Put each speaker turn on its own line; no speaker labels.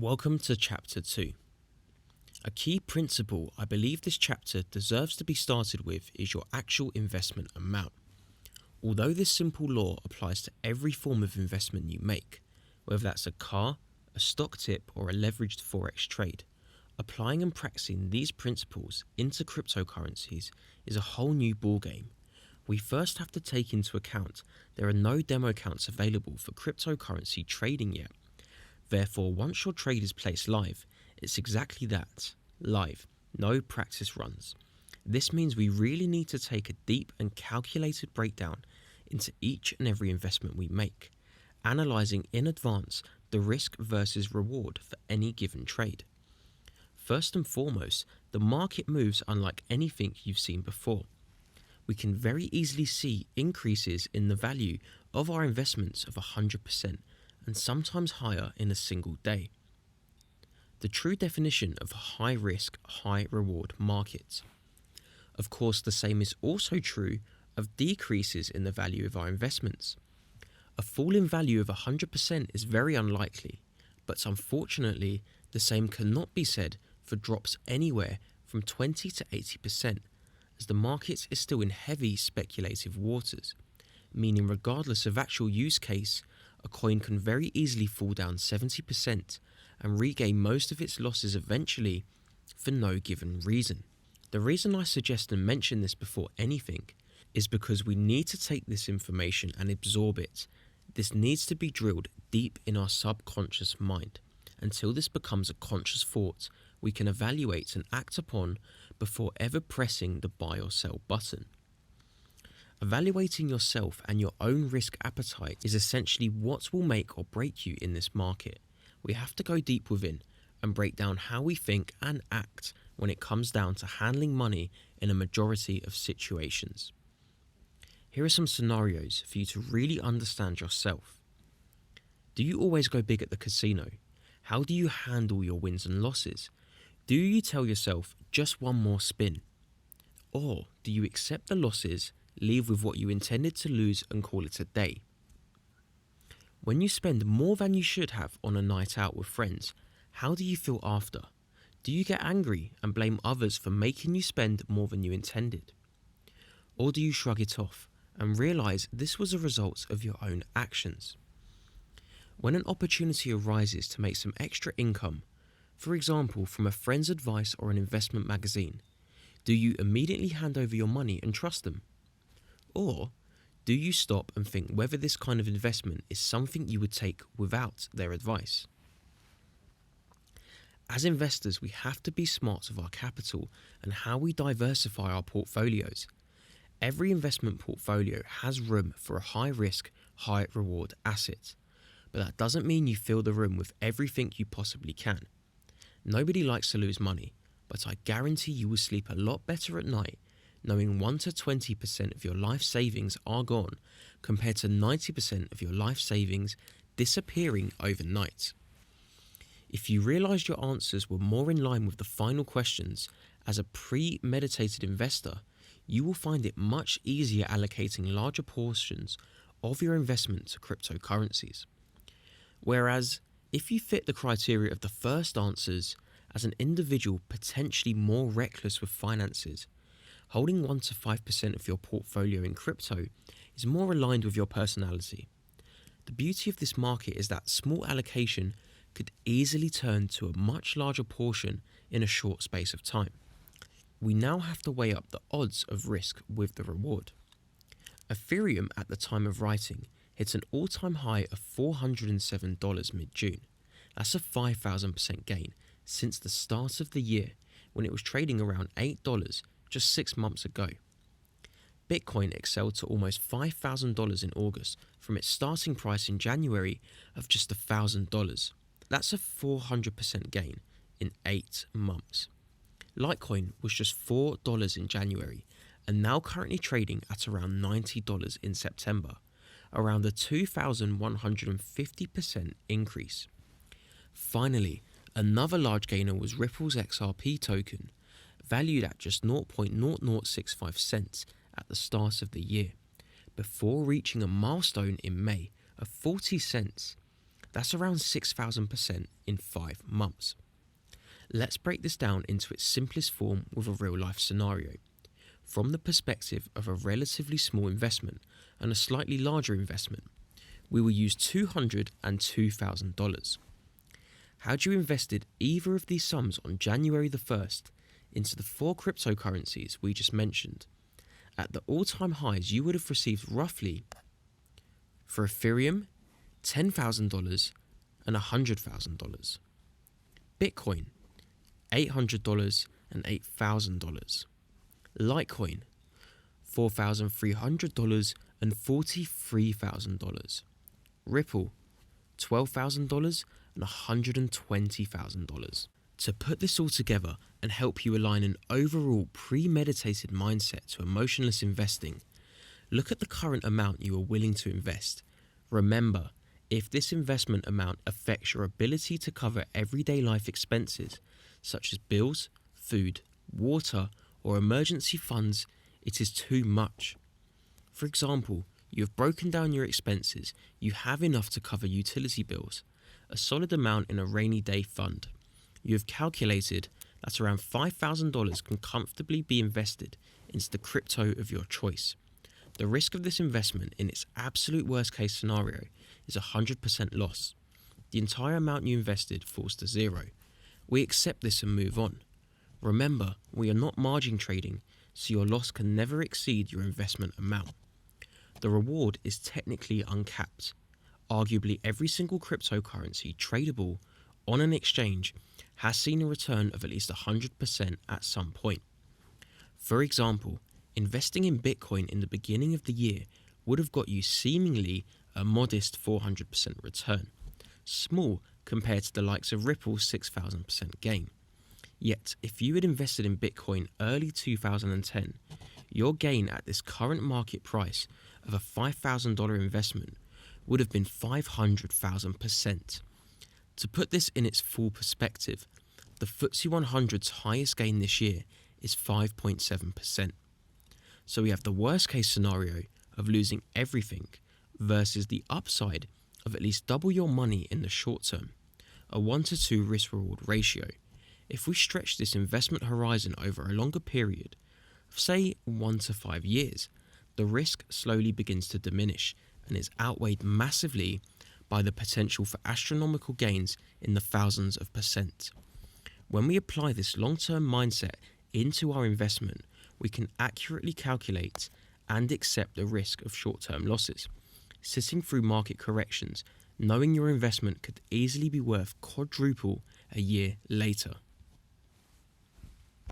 Welcome to Chapter 2. A key principle I believe this chapter deserves to be started with is your actual investment amount. Although this simple law applies to every form of investment you make, whether that's a car, a stock tip, or a leveraged forex trade, applying and practicing these principles into cryptocurrencies is a whole new ballgame. We first have to take into account there are no demo accounts available for cryptocurrency trading yet. Therefore, once your trade is placed live, it's exactly that, live, no practice runs. This means we really need to take a deep and calculated breakdown into each and every investment we make, analysing in advance the risk versus reward for any given trade. First and foremost, the market moves unlike anything you've seen before. We can very easily see increases in the value of our investments of 100% and sometimes higher in a single day. The true definition of high risk, high reward markets. Of course, the same is also true of decreases in the value of our investments. A fall in value of 100% is very unlikely, but unfortunately, the same cannot be said for drops anywhere from 20 to 80%, as the market is still in heavy speculative waters, meaning regardless of actual use case, a coin can very easily fall down 70% and regain most of its losses eventually for no given reason. The reason I suggest and mention this before anything is because we need to take this information and absorb it. This needs to be drilled deep in our subconscious mind until this becomes a conscious thought we can evaluate and act upon before ever pressing the buy or sell button. Evaluating yourself and your own risk appetite is essentially what will make or break you in this market. We have to go deep within and break down how we think and act when it comes down to handling money in a majority of situations. Here are some scenarios for you to really understand yourself. Do you always go big at the casino? How do you handle your wins and losses? Do you tell yourself just one more spin? Or do you accept the losses, leave with what you intended to lose and call it a day? When you spend more than you should have on a night out with friends, how do you feel after? Do you get angry and blame others for making you spend more than you intended? Or do you shrug it off and realise this was a result of your own actions? When an opportunity arises to make some extra income, for example from a friend's advice or an investment magazine, do you immediately hand over your money and trust them? Or do you stop and think whether this kind of investment is something you would take without their advice? As investors, we have to be smart of our capital and how we diversify our portfolios. Every investment portfolio has room for a high risk, high reward asset, but that doesn't mean you fill the room with everything you possibly can. Nobody likes to lose money, but I guarantee you will sleep a lot better at night knowing 1 to 20% of your life savings are gone compared to 90% of your life savings disappearing overnight. If you realised your answers were more in line with the final questions as a premeditated investor, you will find it much easier allocating larger portions of your investment to cryptocurrencies. Whereas, if you fit the criteria of the first answers, as an individual potentially more reckless with finances, holding 1 to 5% of your portfolio in crypto is more aligned with your personality. The beauty of this market is that small allocation could easily turn to a much larger portion in a short space of time. We now have to weigh up the odds of risk with the reward. Ethereum at the time of writing hit an all-time high of $407 mid-June. That's a 5,000% gain since the start of the year when it was trading around $8 just 6 months ago. Bitcoin excelled to almost $5,000 in August from its starting price in January of just $1,000. That's a 400% gain in 8 months. Litecoin was just $4 in January and now currently trading at around $90 in September, around a 2,150% increase. Finally, another large gainer was Ripple's XRP token, valued at just 0.0065 cents at the start of the year, before reaching a milestone in May of 40 cents. That's around 6,000% in 5 months. Let's break this down into its simplest form with a real life scenario. From the perspective of a relatively small investment and a slightly larger investment, we will use $200 and $2,000. Had you invested either of these sums on January the 1st into the 4 cryptocurrencies we just mentioned, at the all-time highs you would have received roughly, for Ethereum, $10,000 and $100,000. Bitcoin, $800 and $8,000. Litecoin, $4,300 and $43,000. Ripple, $12,000 and $120,000. To put this all together and help you align an overall premeditated mindset to emotionless investing, look at the current amount you are willing to invest. Remember, if this investment amount affects your ability to cover everyday life expenses, such as bills, food, water, or emergency funds, it is too much. For example, you have broken down your expenses, you have enough to cover utility bills, a solid amount in a rainy day fund. You have calculated that around $5,000 can comfortably be invested into the crypto of your choice. The risk of this investment in its absolute worst case scenario is 100% loss. The entire amount you invested falls to zero. We accept this and move on. Remember, we are not margin trading, so your loss can never exceed your investment amount. The reward is technically uncapped. Arguably every single cryptocurrency tradable on an exchange has seen a return of at least 100% at some point. For example, investing in Bitcoin in the beginning of the year would have got you seemingly a modest 400% return, small compared to the likes of Ripple's 6,000% gain. Yet, if you had invested in Bitcoin early 2010, your gain at this current market price of a $5,000 investment would have been 500,000%. To put this in its full perspective, the FTSE 100's highest gain this year is 5.7%. So we have the worst case scenario of losing everything versus the upside of at least double your money in the short term, a 1-to-2 risk-reward ratio. If we stretch this investment horizon over a longer period, say 1 to 5 years, the risk slowly begins to diminish and is outweighed massively by the potential for astronomical gains in the thousands of percent. When we apply this long-term mindset into our investment, we can accurately calculate and accept the risk of short-term losses, sitting through market corrections, knowing your investment could easily be worth quadruple a year later.